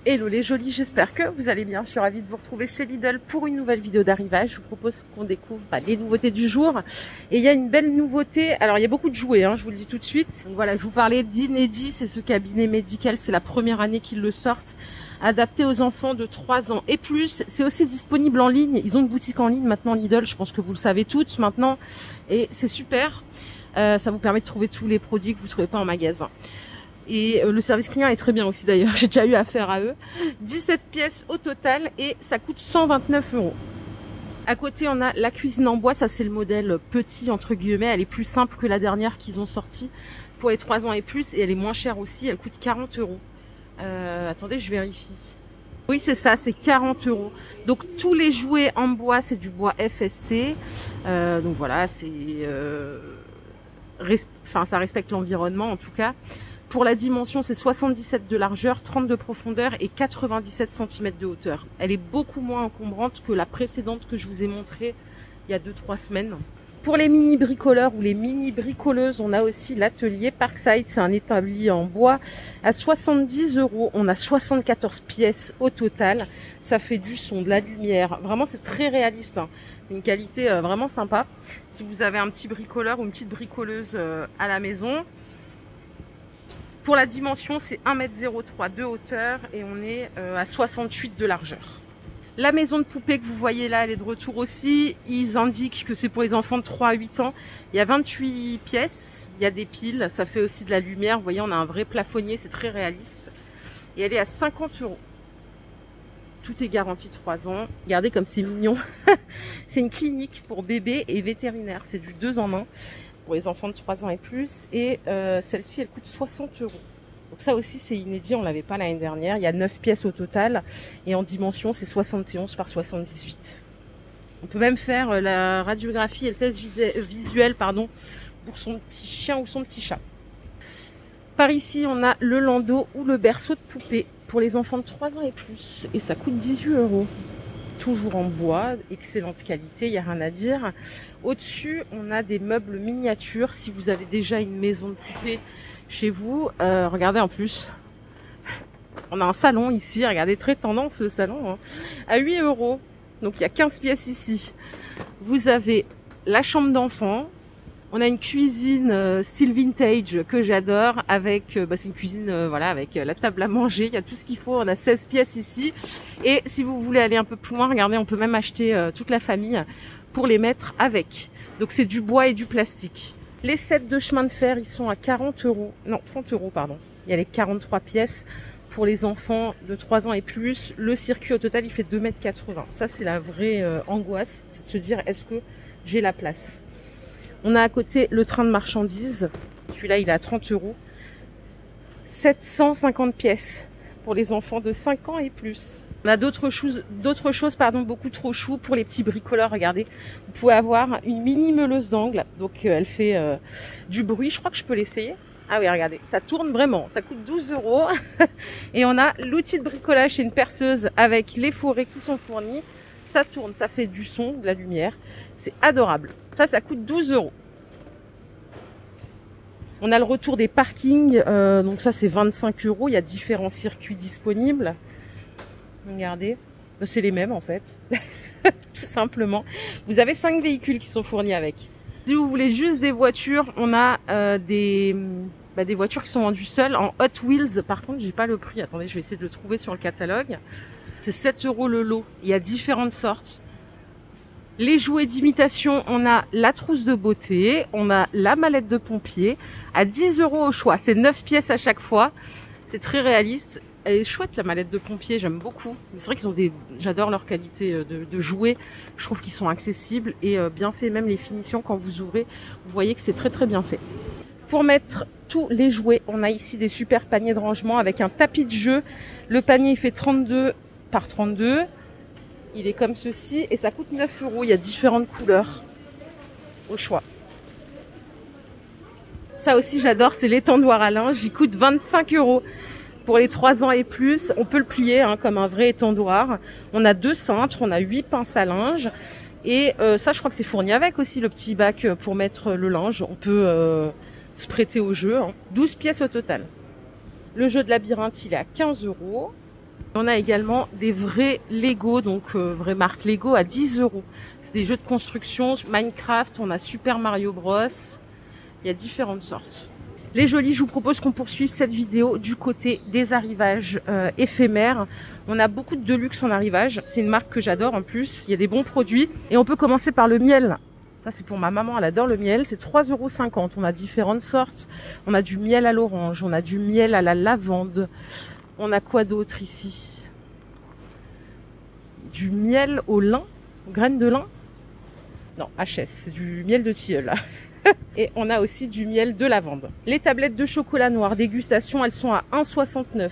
Hello les jolis, j'espère que vous allez bien. Je suis ravie de vous retrouver chez Lidl pour une nouvelle vidéo d'arrivage. Je vous propose qu'on découvre les nouveautés du jour. Et il y a une belle nouveauté. Alors il y a beaucoup de jouets, je vous le dis tout de suite. Donc voilà, je vous parlais d'Inédit, c'est ce cabinet médical. C'est la première année qu'ils le sortent. Adapté aux enfants de 3 ans et plus. C'est aussi disponible en ligne. Ils ont une boutique en ligne maintenant Lidl, je pense que vous le savez toutes maintenant. Et c'est super. Ça vous permet de trouver tous les produits que vous ne trouvez pas en magasin. Et le service client est très bien aussi d'ailleurs, j'ai déjà eu affaire à eux. 17 pièces au total et ça coûte 129 €. À côté, on a la cuisine en bois, ça c'est le modèle petit entre guillemets. Elle est plus simple que la dernière qu'ils ont sortie pour les 3 ans et plus et elle est moins chère aussi, elle coûte 40 €. Attendez, je vérifie. Oui, c'est ça, c'est 40 €. Donc tous les jouets en bois, c'est du bois FSC. Donc voilà, ça respecte l'environnement en tout cas. Pour la dimension, c'est 77 de largeur, 30 de profondeur et 97 cm de hauteur. Elle est beaucoup moins encombrante que la précédente que je vous ai montrée il y a 2-3 semaines. Pour les mini bricoleurs ou les mini bricoleuses, on a aussi l'atelier Parkside. C'est un établi en bois à 70 €. On a 74 pièces au total. Ça fait du son, de la lumière. Vraiment, c'est très réaliste. C'est une qualité vraiment sympa. Si vous avez un petit bricoleur ou une petite bricoleuse à la maison. Pour la dimension, c'est 1,03 m de hauteur et on est à 68 de largeur. La maison de poupée que vous voyez là, elle est de retour aussi. Ils indiquent que c'est pour les enfants de 3 à 8 ans. Il y a 28 pièces, il y a des piles, ça fait aussi de la lumière. Vous voyez, on a un vrai plafonnier, c'est très réaliste. Et elle est à 50 €. Tout est garanti 3 ans. Regardez comme c'est mignon. C'est une clinique pour bébés et vétérinaires. C'est du 2 en 1. Pour les enfants de 3 ans et plus. Et celle-ci, elle coûte 60 €. Donc ça aussi, c'est inédit. On ne l'avait pas l'année dernière. Il y a 9 pièces au total. Et en dimension, c'est 71 par 78. On peut même faire la radiographie et le test visuel pour son petit chien ou son petit chat. Par ici, on a le landau ou le berceau de poupée pour les enfants de 3 ans et plus. Et ça coûte 18 €. Toujours en bois, excellente qualité, il n'y a rien à dire. Au-dessus, on a des meubles miniatures. Si vous avez déjà une maison de poupée chez vous, regardez en plus. On a un salon ici, regardez, très tendance le salon, à 8 €. Donc il y a 15 pièces ici. Vous avez la chambre d'enfant. On a une cuisine style vintage que j'adore avec, c'est une cuisine avec la table à manger, il y a tout ce qu'il faut. On a 16 pièces ici. Et si vous voulez aller un peu plus loin, regardez, on peut même acheter toute la famille pour les mettre avec. Donc c'est du bois et du plastique. Les sets de chemin de fer, ils sont à 40 €, non 30 € pardon. Il y a les 43 pièces pour les enfants de 3 ans et plus. Le circuit au total, il fait 2,80 m. Ça c'est la vraie angoisse, c'est de se dire est-ce que j'ai la place. On a à côté le train de marchandises. Celui-là, il est à 30 €. 750 pièces pour les enfants de 5 ans et plus. On a d'autres choses, beaucoup trop chou pour les petits bricoleurs. Regardez, vous pouvez avoir une mini meuleuse d'angle. Donc, elle fait du bruit. Je crois que je peux l'essayer. Ah oui, regardez, ça tourne vraiment. Ça coûte 12 €. Et on a l'outil de bricolage, c'est une perceuse avec les fourrés qui sont fournis. Ça tourne, ça fait du son, de la lumière. C'est adorable. Ça coûte 12 €. On a le retour des parkings. Donc ça, c'est 25 €. Il y a différents circuits disponibles. Regardez. C'est les mêmes, en fait. Tout simplement. Vous avez 5 véhicules qui sont fournis avec. Si vous voulez juste des voitures, on a des voitures qui sont vendues seules en Hot Wheels. Par contre, j'ai pas le prix. Attendez, je vais essayer de le trouver sur le catalogue. C'est 7 € le lot. Il y a différentes sortes. Les jouets d'imitation, on a la trousse de beauté, on a la mallette de pompier à 10 € au choix. C'est 9 pièces à chaque fois. C'est très réaliste. Elle est chouette la mallette de pompier, j'aime beaucoup. Mais c'est vrai qu'ils ont j'adore leur qualité de jouets. Je trouve qu'ils sont accessibles et bien faits. Même les finitions, quand vous ouvrez, vous voyez que c'est très très bien fait. Pour mettre tous les jouets, on a ici des super paniers de rangement avec un tapis de jeu. Le panier il fait 32 par 32. Il est comme ceci et ça coûte 9 €. Il y a différentes couleurs au choix. Ça aussi j'adore, c'est l'étendoir à linge. Il coûte 25 € pour les 3 ans et plus. On peut le plier comme un vrai étendoir. On a 2 cintres, on a 8 pinces à linge. Et ça je crois que c'est fourni avec aussi le petit bac pour mettre le linge. On peut se prêter au jeu. 12 pièces au total. Le jeu de labyrinthe il est à 15 €. On a également des vrais Lego, donc vraie marque Lego à 10 €. C'est des jeux de construction, Minecraft, on a Super Mario Bros. Il y a différentes sortes. Les jolis, je vous propose qu'on poursuive cette vidéo du côté des arrivages éphémères. On a beaucoup de Deluxe en arrivage. C'est une marque que j'adore en plus. Il y a des bons produits. Et on peut commencer par le miel. Ça, c'est pour ma maman. Elle adore le miel. C'est 3,50 €. On a différentes sortes. On a du miel à l'orange. On a du miel à la lavande. On a quoi d'autre ici? Du miel au lin. Graines de lin. Non, HS. C'est du miel de tilleul. Et on a aussi du miel de lavande. Les tablettes de chocolat noir dégustation, elles sont à 1,69 €.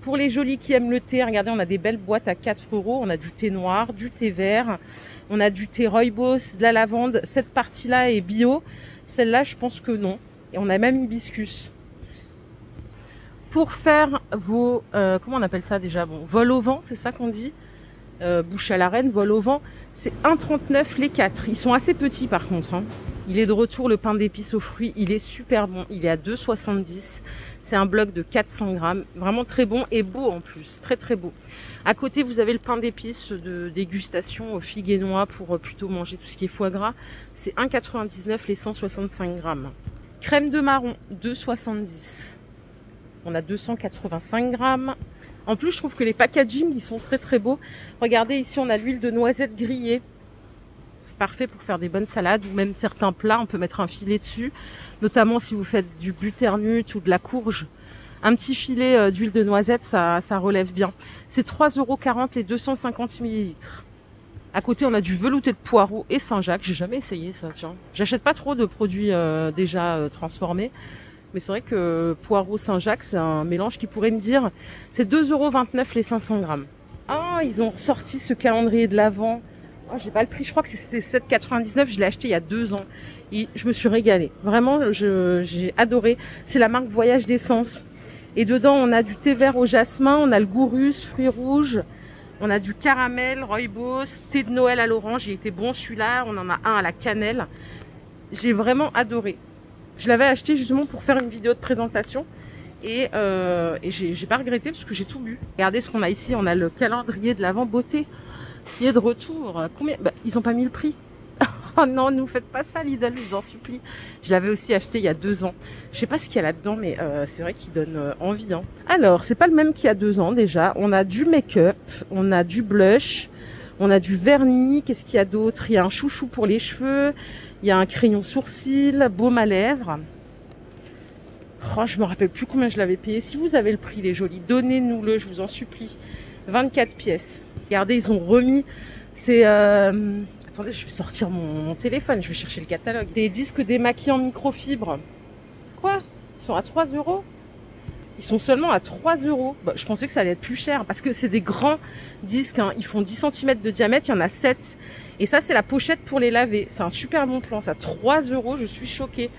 Pour les jolis qui aiment le thé, regardez, on a des belles boîtes à 4 €. On a du thé noir, du thé vert, on a du thé rooibos, de la lavande. Cette partie-là est bio. Celle-là, je pense que non. Et on a même hibiscus. Pour faire vos... comment on appelle ça déjà? Bon, vol au vent, c'est ça qu'on dit? Bouche à la reine, vol au vent. C'est 1,39 € les 4. Ils sont assez petits par contre, hein. Il est de retour, le pain d'épices aux fruits. Il est super bon. Il est à 2,70 €. C'est un bloc de 400 grammes. Vraiment très bon et beau en plus. Très très beau. À côté, vous avez le pain d'épices de dégustation aux figues et noix pour plutôt manger tout ce qui est foie gras. C'est 1,99 € les 165 grammes. Crème de marron, 2,70 €. On a 285 grammes. En plus, je trouve que les packaging, ils sont très très beaux. Regardez, ici, on a l'huile de noisette grillée. C'est parfait pour faire des bonnes salades ou même certains plats. On peut mettre un filet dessus, notamment si vous faites du butternut ou de la courge. Un petit filet d'huile de noisette, ça relève bien. C'est 3,40 € les 250 ml. À côté, on a du velouté de poireau et Saint-Jacques. J'ai jamais essayé ça, tiens. J'achète pas trop de produits déjà transformés. Mais c'est vrai que poireau Saint-Jacques, c'est un mélange qui pourrait me dire... C'est 2,29 € les 500 grammes. Ah, ils ont sorti ce calendrier de l'Avent. Oh, j'ai pas le prix, je crois que c'est 7,99 €. Je l'ai acheté il y a 2 ans. Et je me suis régalée. Vraiment, j'ai adoré. C'est la marque Voyage d'Essence. Et dedans, on a du thé vert au jasmin, on a le gourus, fruits rouges, on a du caramel, rooibos, thé de Noël à l'orange. Il était bon celui-là. On en a un à la cannelle. J'ai vraiment adoré. Je l'avais acheté justement pour faire une vidéo de présentation. Et j'ai pas regretté parce que j'ai tout bu. Regardez ce qu'on a ici. On a le calendrier de l'Avent beauté qui est de retour. Combien? Bah, ils ont pas mis le prix. Oh non, ne nous faites pas ça Lidl, je vous en supplie. Je l'avais aussi acheté il y a 2 ans. Je sais pas ce qu'il y a là-dedans, mais c'est vrai qu'il donne envie. Hein. Alors, c'est pas le même qu'il y a 2 ans déjà. On a du make-up, on a du blush, on a du vernis. Qu'est-ce qu'il y a d'autre? Il y a un chouchou pour les cheveux, il y a un crayon sourcil, baume à lèvres. Oh, je me rappelle plus combien je l'avais payé. Si vous avez le prix, les jolis, donnez-nous-le, je vous en supplie. 24 pièces. Regardez, ils ont remis. C'est... Attendez, je vais sortir mon téléphone, je vais chercher le catalogue. Des disques démaquillants microfibre. Quoi? Ils sont à 3 €? Ils sont seulement à 3 €. Bah, je pensais que ça allait être plus cher parce que c'est des grands disques. Hein. Ils font 10 cm de diamètre, il y en a 7. Et ça, c'est la pochette pour les laver. C'est un super bon plan. Ça, 3 €, je suis choquée.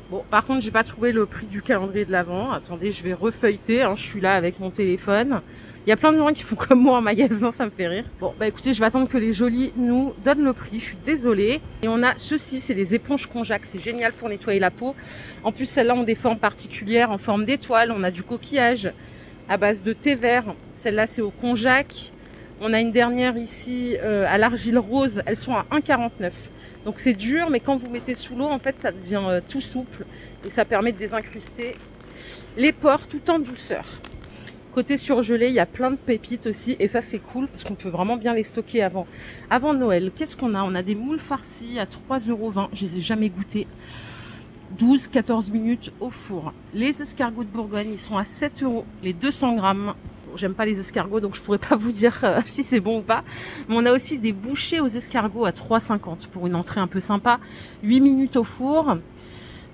Bon, par contre, j'ai pas trouvé le prix du calendrier de l'Avent. Attendez, je vais refeuilleter. Hein. Je suis là avec mon téléphone. Il y a plein de gens qui font comme moi en magasin, ça me fait rire. Bon, bah écoutez, je vais attendre que les jolis nous donnent le prix. Je suis désolée. Et on a ceci, c'est les éponges Conjac. C'est génial pour nettoyer la peau. En plus, celles-là ont des formes particulières en forme d'étoile. On a du coquillage à base de thé vert. Celle-là, c'est au Conjac. On a une dernière ici à l'argile rose. Elles sont à 1,49 €. Donc c'est dur, mais quand vous mettez sous l'eau, en fait, ça devient tout souple. Et ça permet de désincruster les pores tout en douceur. Côté surgelé, il y a plein de pépites aussi. Et ça, c'est cool parce qu'on peut vraiment bien les stocker avant Noël. Qu'est-ce qu'on a? On a des moules farcis à 3,20 €. Je les ai jamais goûtés. 12-14 minutes au four. Les escargots de Bourgogne, ils sont à 7 € les 200 grammes. Bon, j'aime pas les escargots, donc je pourrais pas vous dire si c'est bon ou pas. Mais on a aussi des bouchées aux escargots à 3,50 € pour une entrée un peu sympa. 8 minutes au four.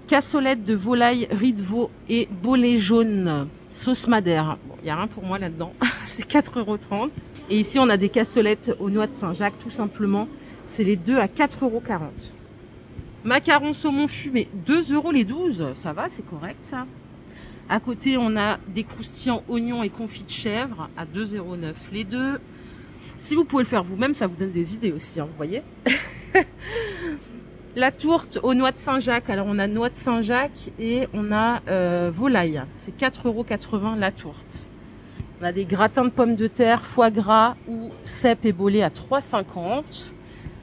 Cassolette de volaille, riz de veau et bolet jaune. Sauce madère. Bon, il n'y a rien pour moi là-dedans. C'est 4,30 €. Et ici, on a des cassolettes aux noix de Saint-Jacques, tout simplement. C'est les deux à 4,40 €. Macarons saumon fumé, 2 € les 12. Ça va, c'est correct ça. À côté, on a des croustillants oignons et confits de chèvre à 2,09 € les deux. Si vous pouvez le faire vous-même, ça vous donne des idées aussi, hein, vous voyez. La tourte aux noix de Saint-Jacques. Alors, on a noix de Saint-Jacques et on a volaille. C'est 4,80 € la tourte. On a des gratins de pommes de terre, foie gras ou cèpes ébolés à 3,50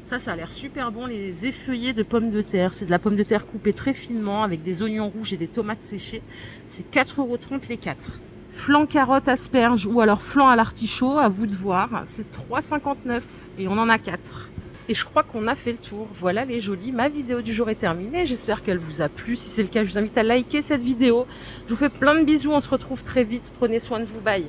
€. Ça a l'air super bon, les effeuillés de pommes de terre. C'est de la pomme de terre coupée très finement avec des oignons rouges et des tomates séchées. C'est 4,30 € les 4. Flan carottes asperges ou alors flan à l'artichaut, à vous de voir. C'est 3,59 € et on en a 4. Et je crois qu'on a fait le tour. Voilà les jolis, ma vidéo du jour est terminée. J'espère qu'elle vous a plu. Si c'est le cas, je vous invite à liker cette vidéo. Je vous fais plein de bisous, on se retrouve très vite. Prenez soin de vous, bye.